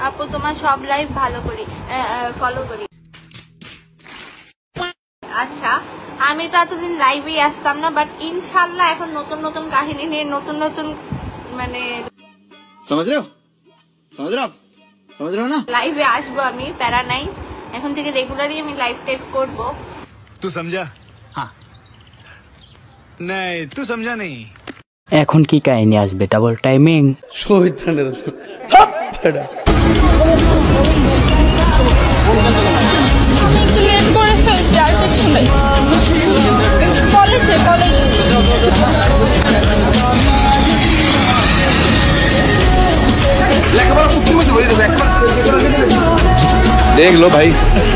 আপু তোমার সব লাইভ ভালো করি, ফলো করি। আচ্ছা, আমি তো এতদিন লাইভেই আসতাম না, বাট ইনশাল্লাহ এখন নতুন নতুন কাহিনী নিয়ে নতুন নতুন মানে লাইভে আসবো আমি, প্যারা নাই। এখন থেকে রেগুলারই আমি লাইভ টাইভ করবো। তুই সমঝা? হ্যাঁ। নাই তুই সমঝা নেই। এখন কি কাহিনী আসবে? Double timing. देख लो भाई,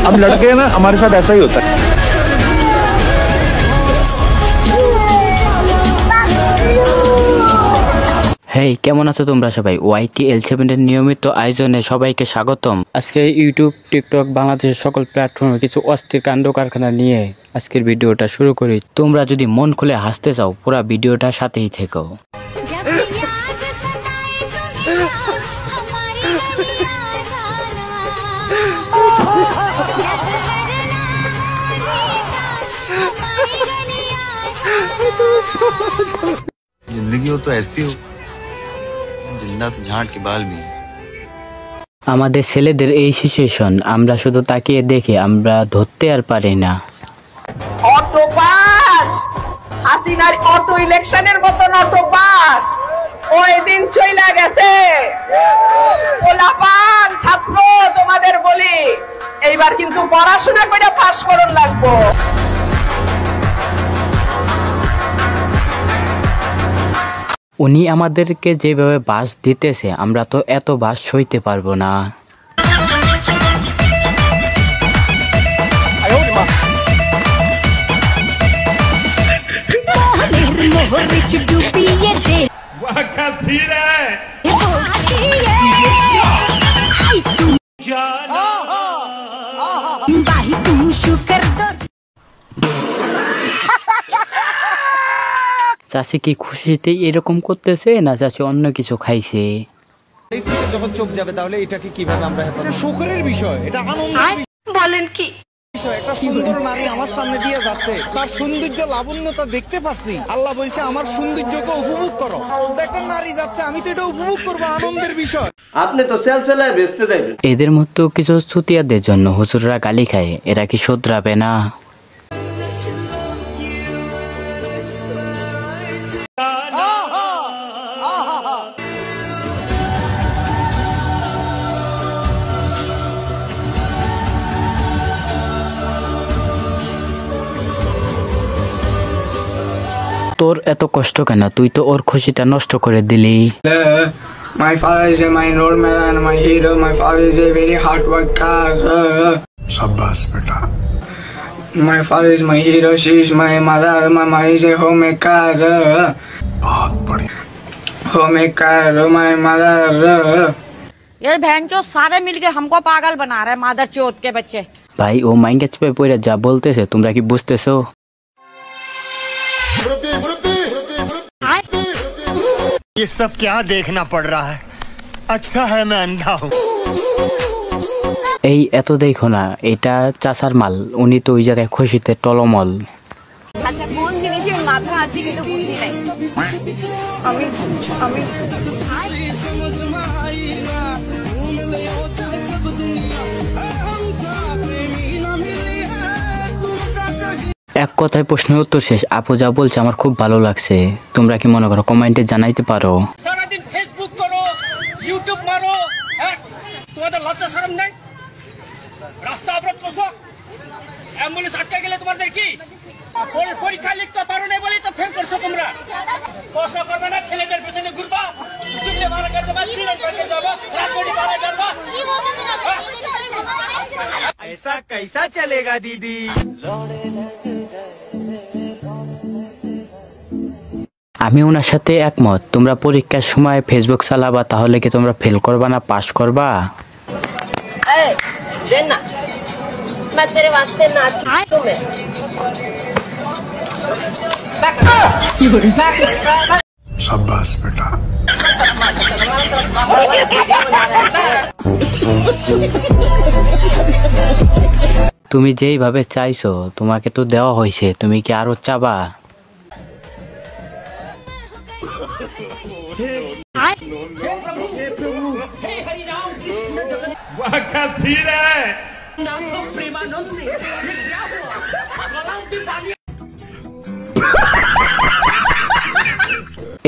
अब लड़के ना हमारे साथ ऐसा ही होता है। হেই, কেমন আছো তোমরা সবাই? YTL7 এর নিয়মিত আয়োজনে সবাইকে স্বাগতম। আজকে ইউটিউব, টিকটক, বাংলাদেশের সকল প্ল্যাটফর্মে কিছু অস্থির কাণ্ড কারখানা নিয়ে আজকের ভিডিওটা শুরু করি। তোমরা যদি মন খুলে হাসতে চাও, পুরো ভিডিওটা সাথেই থেকো। जिंदगी हो तो ऐसी हो, जिंदा तो झाड़ के बाल भी। আমাদের ছেলেদের এই সিচুয়েশন, আমরা শুধু তাকিয়ে দেখি, আমরা ধরতে আর পারি না। অটো পাস, হাসিনার অটো ইলেকশনের মতন অটো পাস ওই দিন চইলা গেছে। ওলাপান ছাত্র তোমাদের বলি, এইবার কিন্তু পড়াশোনা করে পাস করন লাগবো। উনি আমাদেরকে যেভাবে বাস দিতেছে, আমরা তো এত বাস সইতে পারবো না। চাষি কি খুশিতে এরকম করতেছে, না চাষি অন্য কিছু খাইছে? যখন চোখ যাবে তাহলে এটাকে কিভাবে আমরা শোকের বিষয়, এটা আনন্দের বলেন কি বিষয়। একটা সুন্দর নারী আমার সামনে দিয়ে যাচ্ছে, তার সৌন্দর্য লাবণ্যতা দেখতে পারছি। আল্লাহ বলছে আমার সৌন্দর্যকে উপভোগ করো। একটা নারী যাচ্ছে, আমি তো এটা উপভোগ করবো, আনন্দের বিষয়। আপনি তো সেলসেলায় বেচতে যাবেন। এদের মতো কিছু ছুতিয়াদের জন্য হুজুররা গালি খায়, এরা কি শোধরাবে না? তোর এত কষ্ট কেন? তুই তো ওর খুশিটা নষ্ট করে দিলি। My father is my role model and my hero. My father is a very hard worker. शाबाश बेटा। My father is my hero. She is my mother. My mother is a homemaker. बहुत बढ़िया। Homemaker, my mother. यार बहन चो सारे मिलके हमको पागल बना रहे हैं, मादर चौथ के बच्चे। ভাই, ও মাইঙ্গা চেপে পড়ে যা বলতেছে, তোমরা কি বুঝতেছো? ये सब क्या देखना पड़ रहा है? अच्छा है मैं अंधा हूँ। এই এত দেখো না, এটা চাচার মাল, উনি তো ওই জায়গায় খুশিতে টলমল। আচ্ছা কোন জিনিসের মাথা আছে কিন্তু বুদ্ধি নাই? আমি এক কথায় প্রশ্নের উত্তর শেষ। আপু যা বলছে আমার খুব ভালো লাগছে। তোমরা কি মনে করো? কমেন্টে জানাইতে পারো। সারাদিন ফেসবুক করো, ইউটিউব মারো, তোমাদের লজ্জা শরম নেই? রাস্তা অবরোধ করছো, অ্যাম্বুলেন্স আটকে গেলে তোমাদের কি? পরীক্ষা লিখতে পারো না বলেই তো ফেল করছো তোমরা। প্রশ্ন করবে না, ছেলেদের পেছনে ঘুরবা, দুপুরে মারা করতে পারছি, যাবো রাতবড়ি মারা করবা। ऐसा कैसा चलेगा दीदी? আমি ওনার সাথে একমত। তোমরা পরীক্ষার সময় ফেসবুক চালাবা, তাহলে কি তোমরা ফেল করবা না পাস করবা? मैं तेरे वास्ते नाचूं मैं। शाबाश बेटा। তুমি যেইভাবে চাইছো তোমাকে তো দেওয়া হয়েছে, তুমি কি আরো চাবা?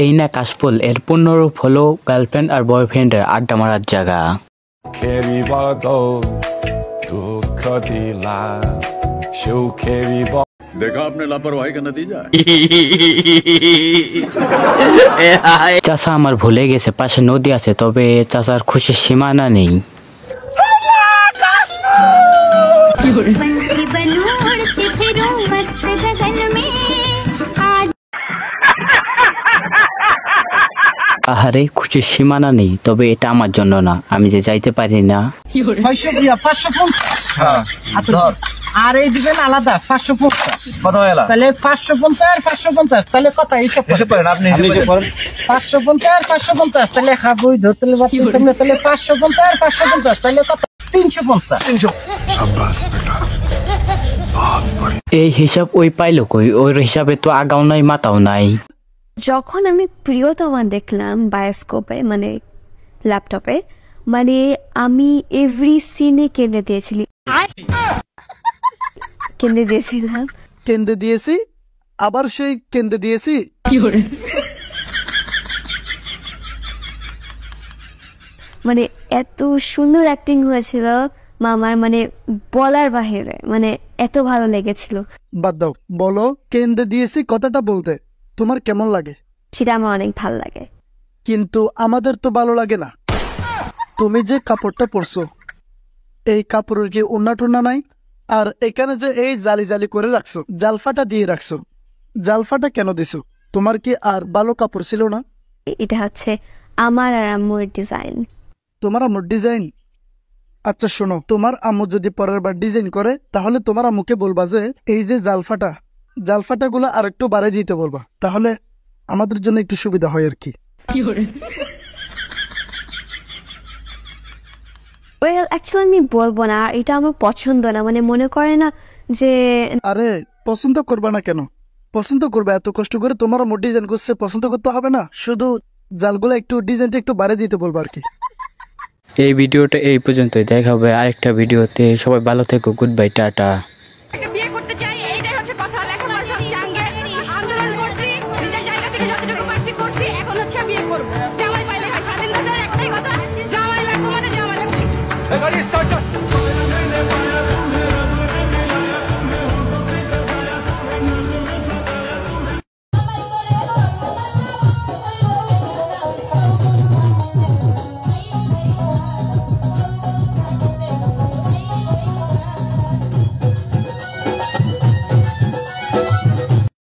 এই না কাশফুল, এর পূর্ণরূপ হলো গার্লফ্রেন্ড আর বয়ফ্রেন্ডের আড্ডা মারার জায়গা। देखा आपने लापरवाही का नतीजा। চাচা আমার ভুলে গেছে পাশে নদী আছে, তবে চাচার খুশির সীমানা নেই। আহারে খুশির সীমানা নেই, তবে এটা আমার জন্য না, আমি যে যাইতে পারি না। 550 আর এই দিবেন আলাদা 550 কত হলো? তাহলে 550 550 তাহলে কত হিসাব করেন আপনি? হিসাব করেন 550 550 তাহলে হাবুই ধরতে পারতেন সামনে, তাহলে 550 550 তাহলে কত? 350। शाबाश बेटा, बहुत बढ़िया। এই হিসাব ওই পাইলো কই? ওর হিসাবে তো আগাও নাই মাথাও নাই। যখন আমি প্রিয়তমা দেখলাম বায়োস্কোপে মানে ল্যাপটপে, মানে আমি এভরি সিনে কেঁদে দিয়েছিলাম। কেন্দ্রে দিয়েছি, আবার সেই কেন্দ্রে দিয়েছি। মানে এত সুন্দর অ্যাক্টিং হয়েছিল মামার, মানে বলার বাহিরে, মানে এত ভালো লেগেছিল। বাদ দাও, বলো কেন্দ্রে দিয়েছি কথাটা বলতে তোমার কেমন লাগে? সেটা আমার অনেক ভালো লাগে। কিন্তু আমাদের তো ভালো লাগে না। তুমি যে কাপড়টা পরছো, এই কাপড়ের কি ওন্না টোন্না নাই? আর এখানে যে এই জালি জালি করে রাখছো, জালফাটা দিয়ে রাখছো, জালফাটা কেন দিছো? তোমার কি আর ভালো কাপড় ছিল না? এটা হচ্ছে আমার আর আম্মুর ডিজাইন। তোমার আম্মুর ডিজাইন? আচ্ছা শোনো, তোমার আম্মু যদি পরের বার ডিজাইন করে, তাহলে তোমার আম্মুকে বলবা যে এই যে জালফাটা গুলো আর একটু বাড়িয়ে দিতে বলবা, তাহলে আমাদের জন্য একটু সুবিধা হয় আর কি। অ্যাকচুয়ালি আমি বলবো না, এটা আমার পছন্দ না, মানে মনে করে না যে। আরে পছন্দ করবা না কেন? পছন্দ করবে, এত কষ্ট করে তোমার আম্মু ডিজাইন করছে, পছন্দ করতে হবে না? শুধু জালগুলো একটু ডিজাইনটা একটু বাড়িয়ে দিতে বলবো আর কি। এই ভিডিওটা এই পর্যন্তই, দেখা হবে আরেকটা ভিডিওতে। সবাই ভালো থেকো, গুড বাই, টাটা।